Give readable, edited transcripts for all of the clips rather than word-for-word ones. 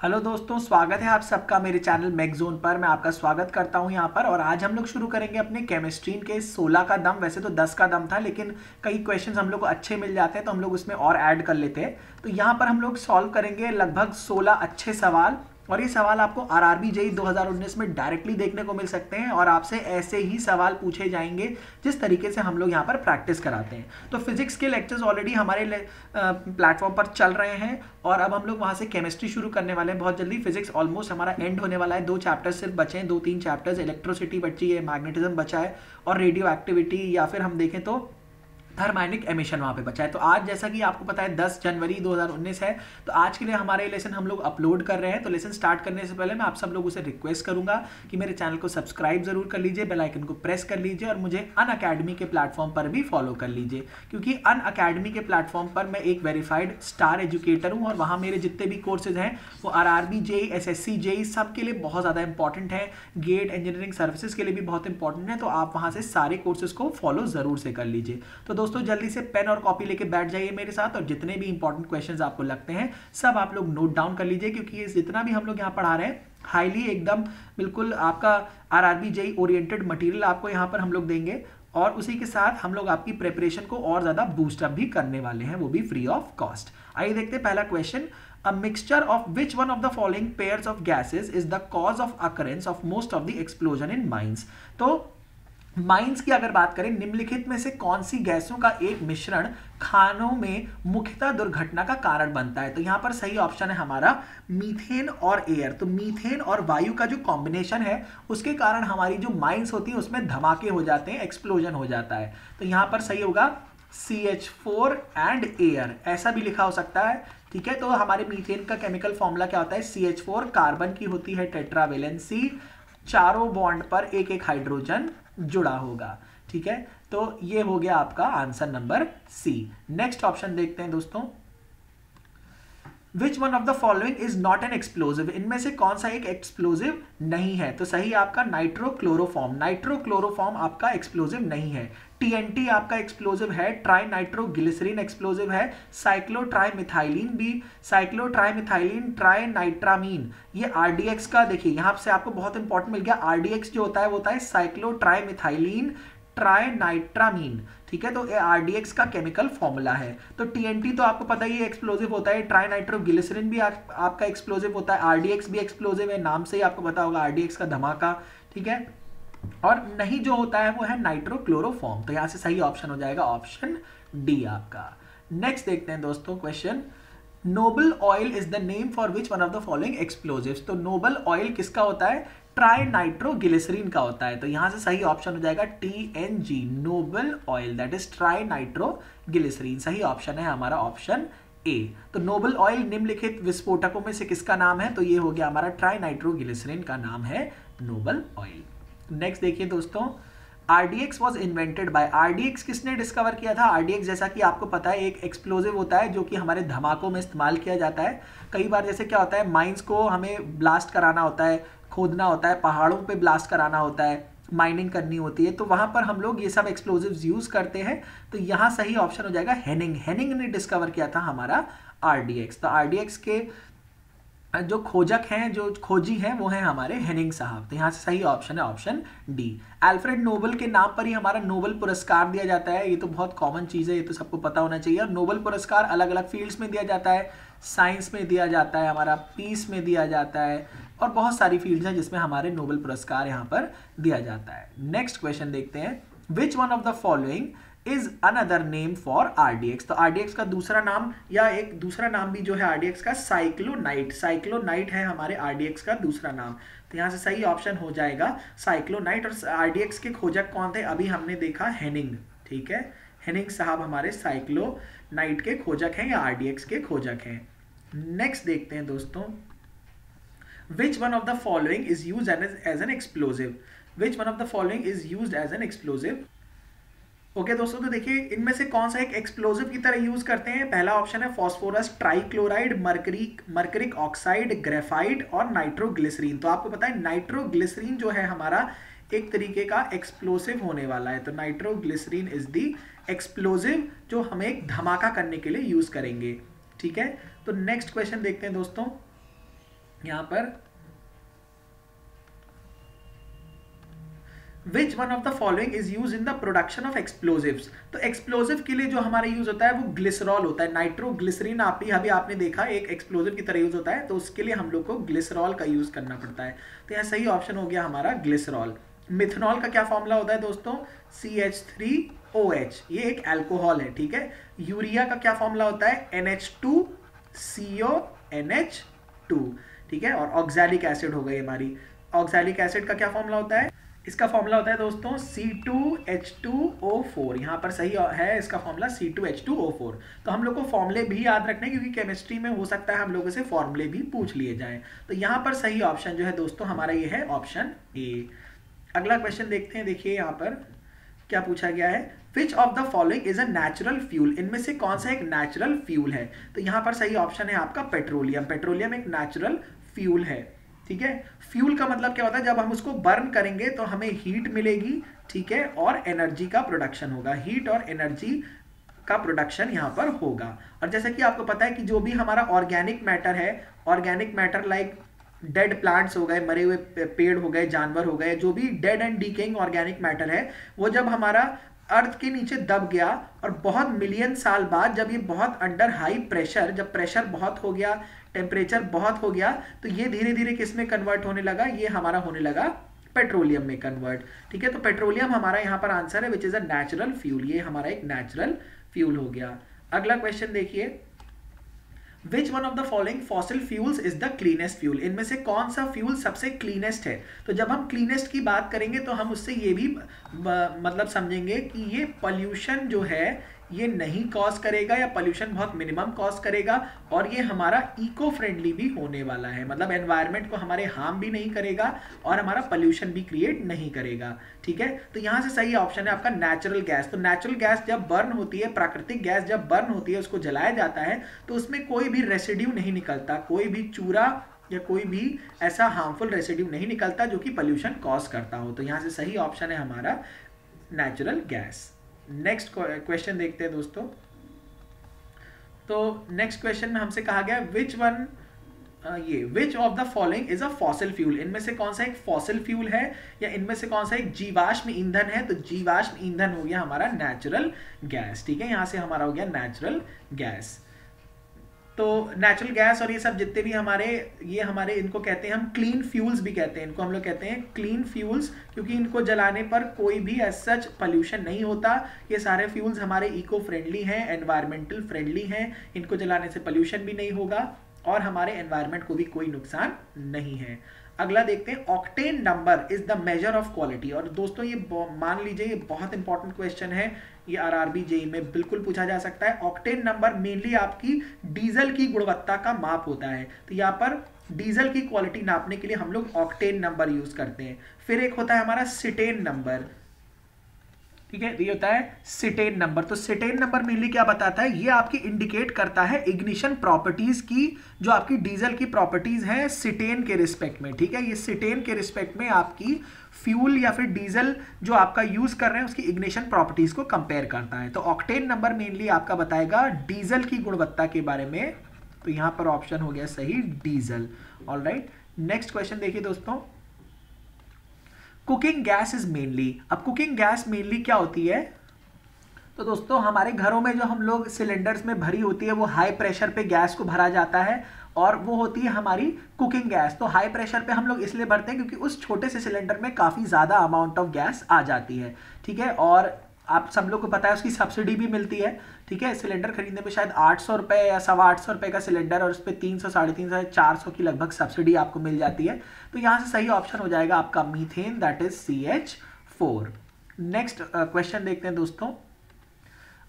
Hello दोस्तों, स्वागत है आप सबका मेरे चैनल मैगजोन पर। मैं आपका स्वागत करता हूं यहां पर। और आज हम लोग शुरू करेंगे अपने केमिस्ट्री के 16 का दम। वैसे तो 10 का दम था, लेकिन कई क्वेश्चंस हम लोग को अच्छे मिल जाते हैं तो हम लोग उसमें और ऐड कर लेते हैं। तो यहां पर हम लोग सॉल्व करेंगे लगभग 16 अच्छे सवाल। और ये सवाल आपको आरआरबी जेईई 2019 में डायरेक्टली देखने को मिल सकते हैं और आपसे ऐसे ही सवाल पूछे जाएंगे जिस तरीके से हम लोग यहाँ पर प्रैक्टिस कराते हैं। तो फिजिक्स के लेक्चर्स ऑलरेडी हमारे प्लेटफॉर्म पर चल रहे हैं और अब हम लोग वहाँ से केमिस्ट्री शुरू करने वाले हैं बहुत जल्दी। फिजिक्स ऑलमोस्ट हमारा एंड होने वाला है, 2 चैप्टर्स सिर्फ बचे हैं, 2-3 चैप्टर्स। इलेक्ट्रोसिटी बची है, मैग्नेटिज्म बचा है और रेडियो एक्टिविटी, या फिर हम देखें तो थर्मैनिक एमिशन वहाँ पे बचा है। तो आज जैसा कि आपको पता है 10 जनवरी 2019 है, तो आज के लिए हमारे लेसन हम लोग अपलोड कर रहे हैं। तो लेसन स्टार्ट करने से पहले मैं आप सब लोगों से रिक्वेस्ट करूंगा कि मेरे चैनल को सब्सक्राइब जरूर कर लीजिए, बेल आइकन को प्रेस कर लीजिए और मुझे अनअकैडमी के प्लेटफॉर्म पर भी फॉलो कर लीजिए, क्योंकि अनअकैडमी के प्लेटफॉर्म पर मैं एक वेरीफाइड स्टार एजुकेटर हूँ और वहाँ मेरे जितने भी कोर्सेज हैं वो आरआरबी जेईई, एसएससी जेईई सब के लिए बहुत ज़्यादा इंपॉर्टेंट है। गेट इंजीनियरिंग सर्विसेज के लिए भी बहुत इंपॉर्टेंट है, तो आप वहाँ से सारे कोर्सेज को फॉलो जरूर से कर लीजिए। तो दोस्तों जल्दी से पेन और कॉपी लेके बैठ जाइए मेरे साथ और जितने भी इंपॉर्टेंट क्वेश्चंस आपको लगते हैं सब आप लोग नोट डाउन कर लीजिए, क्योंकि ये जितना भी हम लोग यहाँ पढ़ा रहे हैं हाईली एकदम बिल्कुल आपका आरआरबी जेईई ओरिएंटेड मटेरियल आपको यहाँ पर हम लोग देंगे और उसी के साथ हम लोग आपकी प्रिपरेशन को और ज्यादा बूस्ट अप भी करने वाले हैं, वो भी फ्री ऑफ कॉस्ट। आइए देखते हैं पहला question. A mixture of which one of the following pairs of gases is the cause of occurrence of most of the explosion in mines? तो माइंस की अगर बात करें, निम्नलिखित में से कौन सी गैसों का एक मिश्रण खानों में मुख्यतः दुर्घटना का कारण बनता है? तो यहां पर सही ऑप्शन है हमारा मीथेन और एयर। तो मीथेन और वायु का जो कॉम्बिनेशन है उसके कारण हमारी जो माइंस होती है उसमें धमाके हो जाते हैं, एक्सप्लोजन हो जाता है। तो यहां पर सही होगा CH4 एंड एयर, ऐसा भी लिखा हो सकता है। ठीक है, तो हमारे मीथेन का केमिकल फॉर्मूला क्या होता है? CH4 कार्बन की होती है टेट्रावेलेंसी, चारों बॉन्ड पर एक एक हाइड्रोजन जुड़ा होगा। ठीक है, तो ये हो गया आपका answer number C. Next option देखते हैं दोस्तों। Which one of the following is not an explosive? इनमें से कौन सा एक एक्सप्लोजिव नहीं है? तो सही आपका नाइट्रोक्लोरोफॉर्म। नाइट्रोक्लोरोफॉर्म आपका एक्सप्लोजिव नहीं है। TNT आपका एक्सप्लोजिव है। ट्राई नाइट्रोग्लिसरीन एक्सप्लोजिव है। साइक्लोट्राइमिथाइलिन भी, साइक्लोट्राइमिथाइलिन, ट्राई नाइट्रामीन, ये RDX का देखिए यहाँ से आपको बहुत इंपॉर्टेंट मिल गया। RDX जो होता है वो होता है साइक्लोट्राइमिथाइलिन ट्राइनाइट्रामीन। ठीक है, तो ये RDX का केमिकल फॉर्मूला है। तो TNT तो आपको पता ही है एक्सप्लोजिव होता है, ट्राइनाइट्रोग्लिसरीन भी आपका एक्सप्लोजिव होता है, RDX भी एक्सप्लोजिव है, नाम से ही आपको पता होगा RDX का धमाका। ठीक है, और नहीं जो होता है वो है नाइट्रोक्लोरोफॉर्म। तो यहां से सही ऑप्शन हो जाएगा ऑप्शन डी आपका। नेक्स्ट देखते हैं दोस्तों question. Nobel oil is the name for which one of the following explosives? तो नोबल ऑयल किसका होता है? ट्राई नाइट्रोग्लिसरीन का होता है। तो यहां से सही ऑप्शन हो जाएगा TNG, Nobel oil, that is trinitroglycerin. सही ऑप्शन है हमारा ऑप्शन ए। तो नोबल ऑयल निम्नलिखित विस्फोटकों में से किसका नाम है? तो ये हो गया हमारा ट्राई नाइट्रोग्लिसरीन का नाम है नोबल ऑयल। नेक्स्ट देखिए दोस्तों, RDX was invented by. RDX किसने डिस्कवर किया था? RDX जैसा कि आपको पता है एक एक्सप्लोजिव होता है जो कि हमारे धमाकों में इस्तेमाल किया जाता है। कई बार जैसे क्या होता है, माइंस को हमें ब्लास्ट कराना होता है, खोदना होता है, पहाड़ों पे ब्लास्ट कराना होता है, माइनिंग करनी होती है, तो वहां पर हम लोग ये सब एक्सप्लोजिव्स यूज करते हैं। तो यहाँ सही ऑप्शन हो जाएगा हेनिंग। हेनिंग ने डिस्कवर किया था हमारा RDX। तो RDX के जो खोजक हैं, जो खोजी हैं, वो हैं हमारे हेनिंग साहब। तो यहाँ से सही ऑप्शन है ऑप्शन डी। अल्फ्रेड नोबल के नाम पर ही हमारा नोबल पुरस्कार दिया जाता है। ये तो बहुत कॉमन चीज़ है, ये तो सबको पता होना चाहिए। और नोबल पुरस्कार अलग अलग फील्ड्स में दिया जाता है, साइंस में दिया जाता है, हमारा पीस में दिया जाता है, और बहुत सारी फील्ड्स हैं जिसमें हमारे नोबल पुरस्कार यहाँ पर दिया जाता है। नेक्स्ट क्वेश्चन देखते हैं। विच one of the following is another name for RDX? तो RDX का दूसरा नाम या एक दूसरा नाम भी जो है RDX का साइक्लोनाइट। साइक्लोनाइट है हमारे RDX का दूसरा नाम। तो यहाँ से सही ऑप्शन हो जाएगा साइक्लोनाइट। और RDX के खोजक कौन थे? अभी हमने देखा हेनिंग। ठीक है, हेनिंग साहब हमारे साइक्लोनाइट के खोजक हैं या RDX के खोजक हैं। नेक्स्ट देखते हैं दोस्तों। Which one of the following is used as an explosive? Which one of the following is used as an explosive? Okay दोस्तों, तो देखिए इनमें से कौन सा एक एक्सप्लोजिव की तरह यूज करते हैं? पहला ऑप्शन है phosphorus trichloride, mercuric oxide, graphite और नाइट्रोग्लिसरीन। तो आपको पता है नाइट्रोग्लिसरीन जो है हमारा एक तरीके का एक्सप्लोसिव होने वाला है। तो नाइट्रोग्लिसरीन इज द एक्सप्लोजिव जो हमें एक धमाका करने के लिए यूज करेंगे। ठीक है, तो नेक्स्ट क्वेश्चन देखते हैं दोस्तों। यहां पर विच one of the following is use in the production of explosives. तो एक्सप्लोजिव के लिए जो हमारा यूज होता है वो ग्लिसरॉल होता है, नाइट्रोग्लिसरीन अभी आपने देखा एक एक्सप्लोजिव की तरह यूज होता है, तो उसके लिए हम लोग को ग्लिसरॉल का यूज करना पड़ता है। तो यहाँ सही ऑप्शन हो गया हमारा ग्लिसरॉल। मिथनॉल का क्या फॉर्मूला होता है दोस्तों, CH3OH, ये एक अल्कोहल है, ठीक है। यूरिया का क्या फॉर्मूला होता है, NH2CONH2, ठीक है। और ऑक्सैलिक एसिड हो गई हमारी, ऑक्सैलिक एसिड का क्या फॉर्मूला होता है, इसका फॉर्मूला होता है दोस्तों C2H2O4, यहाँ पर सही है इसका फॉर्मूला C2H2O4। तो हम लोग को फॉर्मूले भी याद रखने, क्योंकि केमिस्ट्री में हो सकता है हम लोगों से फॉर्मूले भी पूछ लिए जाएं। तो यहाँ पर सही ऑप्शन जो है दोस्तों हमारा ये है ऑप्शन ए। अगला क्वेश्चन देखते हैं, देखिए यहाँ पर क्या पूछा गया है, which of the following is a natural fuel, इनमें से कौन सा एक नेचुरल फ्यूल है। तो यहाँ पर सही ऑप्शन है आपका पेट्रोलियम। पेट्रोलियम एक नेचुरल फ्यूल है, ठीक है। फ्यूल का मतलब क्या होता है, जब हम उसको बर्न करेंगे तो हमें हीट मिलेगी, ठीक है, और एनर्जी का प्रोडक्शन होगा, हीट और एनर्जी का प्रोडक्शन यहाँ पर होगा। और जैसे कि आपको पता है कि जो भी हमारा ऑर्गेनिक मैटर है, organic matter like dead plants हो गए, मरे हुए पेड़ हो गए, जानवर हो गए, जो भी dead and decaying organic matter है, वो जब हमारा अर्थ के नीचे दब गया और बहुत मिलियन साल बाद जब ये बहुत अंडर हाई प्रेशर, जब प्रेशर बहुत हो गया, टेम्परेचर बहुत हो गया, तो ये धीरे धीरे किस में कन्वर्ट होने लगा, ये हमारा होने लगा पेट्रोलियम में कन्वर्ट, ठीक है। तो पेट्रोलियम हमारा यहाँ पर आंसर है which is a natural fuel, ये हमारा एक नेचुरल फ्यूल हो गया। अगला क्वेश्चन देखिए, Which one of the following fossil fuels is the cleanest fuel? इनमें से कौन सा फ्यूल सबसे क्लीनेस्ट है। तो जब हम क्लीनेस्ट की बात करेंगे तो हम उससे ये भी मतलब समझेंगे कि ये पॉल्यूशन जो है ये नहीं कॉज करेगा, या पॉल्यूशन बहुत मिनिमम कॉज करेगा, और ये हमारा इको फ्रेंडली भी होने वाला है, मतलब एनवायरनमेंट को हमारे हार्म भी नहीं करेगा और हमारा पॉल्यूशन भी क्रिएट नहीं करेगा, ठीक है। तो यहाँ से सही ऑप्शन है आपका नेचुरल गैस। तो नेचुरल गैस जब बर्न होती है, प्राकृतिक गैस जब बर्न होती है, उसको जलाया जाता है, तो उसमें कोई भी रेसिड्यू नहीं निकलता, कोई भी चूरा या कोई भी ऐसा हार्मफुल रेसिड्यू नहीं निकलता जो कि पॉल्यूशन कॉज करता हो। तो यहाँ से सही ऑप्शन है हमारा नेचुरल गैस। नेक्स्ट क्वेश्चन देखते हैं दोस्तों। तो नेक्स्ट क्वेश्चन में हमसे कहा गया which of the following is a fossil fuel, इनमें से कौन सा एक फॉसिल फ्यूल है, या इनमें से कौन सा एक जीवाश्म ईंधन है। तो जीवाश्म ईंधन हो गया हमारा नेचुरल गैस, ठीक है। यहां से हमारा हो गया नेचुरल गैस। तो नेचुरल गैस और ये सब जितने भी हमारे इनको कहते हैं हम क्लीन फ्यूल्स भी कहते हैं, इनको हम लोग कहते हैं क्लीन फ्यूल्स, क्योंकि इनको जलाने पर कोई भी एज सच पॉल्यूशन नहीं होता। ये सारे फ्यूल्स हमारे इको फ्रेंडली हैं, एनवायरमेंटल फ्रेंडली हैं, इनको जलाने से पॉल्यूशन भी नहीं होगा और हमारे एनवायरमेंट को भी कोई नुकसान नहीं है। अगला देखते हैं, octane number is the measure of quality. और दोस्तों ये मान लीजिए ये बहुत इंपॉर्टेंट क्वेश्चन है, ये आरआरबी जेईई में बिल्कुल पूछा जा सकता है। ऑक्टेन नंबर मेनली आपकी डीजल की गुणवत्ता का माप होता है, तो यहाँ पर डीजल की क्वालिटी नापने के लिए हम लोग ऑक्टेन नंबर यूज करते हैं। फिर एक होता है हमारा सिटेन नंबर, ठीक है, ये होता है सिटेन नंबर। तो सिटेन नंबर मेनली क्या बताता है, ये आपकी इंडिकेट करता है इग्निशन प्रॉपर्टीज की, जो आपकी डीजल की प्रॉपर्टीज हैं सिटेन के रिस्पेक्ट में, ठीक है। ये सिटेन के रिस्पेक्ट में आपकी फ्यूल या फिर डीजल जो आपका यूज कर रहे हैं उसकी इग्निशन प्रॉपर्टीज को कंपेयर करता है। तो ऑक्टेन नंबर मेनली आपका बताएगा डीजल की गुणवत्ता के बारे में। तो यहां पर ऑप्शन हो गया सही डीजल। ऑलराइट, नेक्स्ट क्वेश्चन देखिए दोस्तों, कुकिंग गैस इज मेनली। अब कुकिंग गैस मेनली क्या होती है, तो दोस्तों हमारे घरों में जो हम लोग सिलेंडर्स में भरी होती है वो हाई प्रेशर पे गैस को भरा जाता है, और वो होती है हमारी कुकिंग गैस। तो हाई प्रेशर पे हम लोग इसलिए भरते हैं क्योंकि उस छोटे से सिलेंडर में काफ़ी ज़्यादा अमाउंट ऑफ गैस आ जाती है, ठीक है। और आप सब लोग को पता है उसकी सब्सिडी भी मिलती है, ठीक है। सिलेंडर खरीदने पे शायद 800 रुपये या 850 रुपये का सिलेंडर, और उस पर 300, 350, 400 की लगभग सब्सिडी आपको मिल जाती है। तो यहाँ से सही ऑप्शन हो जाएगा आपका methane, that is CH4। Next question देखते हैं दोस्तों,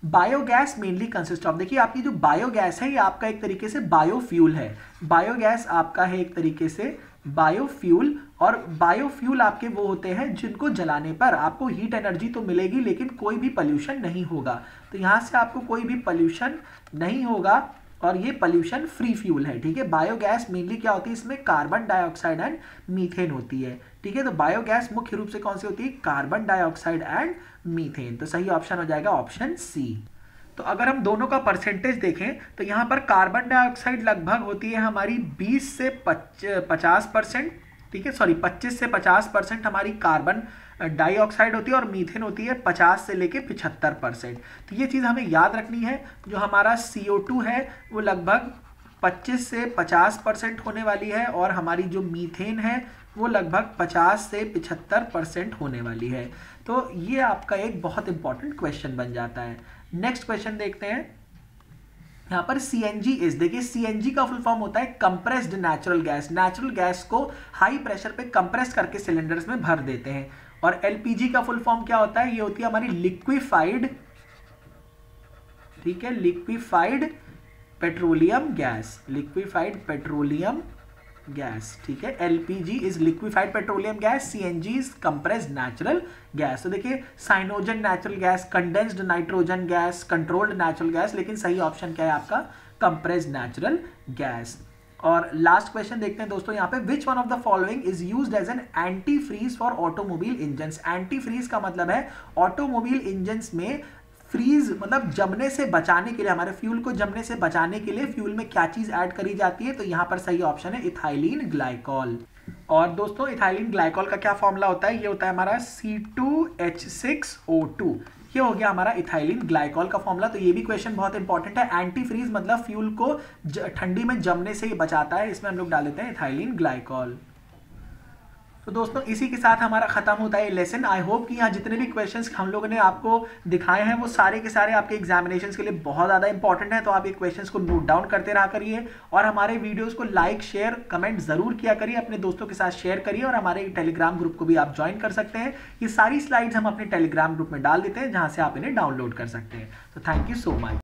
बायोगैस मेनली कंसिस्ट ऑफ। देखिए आपकी जो बायोगैस है ये आपका एक तरीके से बायोफ्यूल है। बायोगैस आपका है एक तरीके से बायोफ्यूल, और बायोफ्यूल आपके वो होते हैं जिनको जलाने पर आपको हीट एनर्जी तो मिलेगी लेकिन कोई भी पॉल्यूशन नहीं होगा। तो यहाँ से आपको कोई भी पॉल्यूशन नहीं होगा और ये पॉल्यूशन फ्री फ्यूल है, ठीक है। बायोगैस मेनली क्या होती है, इसमें कार्बन डाइऑक्साइड एंड मीथेन होती है, ठीक है। तो बायोगैस मुख्य रूप से कौन सी होती है, कार्बन डाइऑक्साइड एंड मीथेन। तो सही ऑप्शन हो जाएगा ऑप्शन सी। तो अगर हम दोनों का परसेंटेज देखें तो यहाँ पर कार्बन डाइऑक्साइड लगभग होती है हमारी 20 से 50%, ठीक है, सॉरी 25 से 50% हमारी कार्बन डाइऑक्साइड होती है और मीथेन होती है 50 से लेके 75%। तो ये चीज़ हमें याद रखनी है। जो हमारा CO2 है वो लगभग 25 से 50% होने वाली है और हमारी जो मीथेन है वो लगभग 50 से 75% होने वाली है। तो ये आपका एक बहुत इंपॉर्टेंट क्वेश्चन बन जाता है। नेक्स्ट क्वेश्चन देखते हैं। यहाँ पर CNG इज, देखिए CNG का फुल फॉर्म होता है compressed natural gas. Natural gas को हाई प्रेशर पे कंप्रेस करके सिलेंडर्स में भर देते हैं। और LPG का फुल फॉर्म क्या होता है, ये होती है हमारी लिक्विफाइड, ठीक है, liquefied petroleum gas, liquefied petroleum gas, ठीक है। LPG is liquefied petroleum gas, CNG is compressed natural gas. तो देखिए cyanogen natural gas, condensed nitrogen gas, controlled natural gas, लेकिन सही ऑप्शन क्या है आपका, कंप्रेस्ड नेचुरल गैस। और लास्ट क्वेश्चन देखते हैं दोस्तों यहाँ पे, which one of the following is used as an antifreeze for automobile engines. Antifreeze का मतलब है ऑटोमोबाइल इंजन्स में फ्रीज मतलब जमने से बचाने के लिए, हमारे फ्यूल को जमने से बचाने के लिए फ्यूल में क्या चीज ऐड करी जाती है, तो यहाँ पर सही ऑप्शन है इथाइलिन ग्लाइकॉल। और दोस्तों इथाइलिन ग्लाइकॉल का क्या फॉर्मूला होता है, ये होता है हमारा C2H6O2। ये हो गया हमारा इथाइलिन ग्लाइकॉल का फॉर्मूला। तो ये भी क्वेश्चन बहुत इंपॉर्टेंट है। एंटी फ्रीज मतलब फ्यूल को ठंडी में जमने से ही बचाता है, इसमें हम लोग डाल देते हैं इथाइलिन ग्लाइकॉल। तो दोस्तों इसी के साथ हमारा खत्म होता है लेसन। आई होप कि यहाँ जितने भी क्वेश्चंस हम लोगों ने आपको दिखाए हैं वो सारे के सारे आपके एग्जामिनेशंस के लिए बहुत ज़्यादा इंपॉर्टेंट है। तो आप ये क्वेश्चंस को नोट डाउन करते रहा करिए और हमारे वीडियोस को लाइक शेयर कमेंट जरूर किया करिए, अपने दोस्तों के साथ शेयर करिए और हमारे टेलीग्राम ग्रुप को भी आप ज्वाइन कर सकते हैं। ये सारी स्लाइड्स हम अपने टेलीग्राम ग्रुप में डाल देते हैं जहाँ से आप इन्हें डाउनलोड कर सकते हैं। तो थैंक यू सो मच।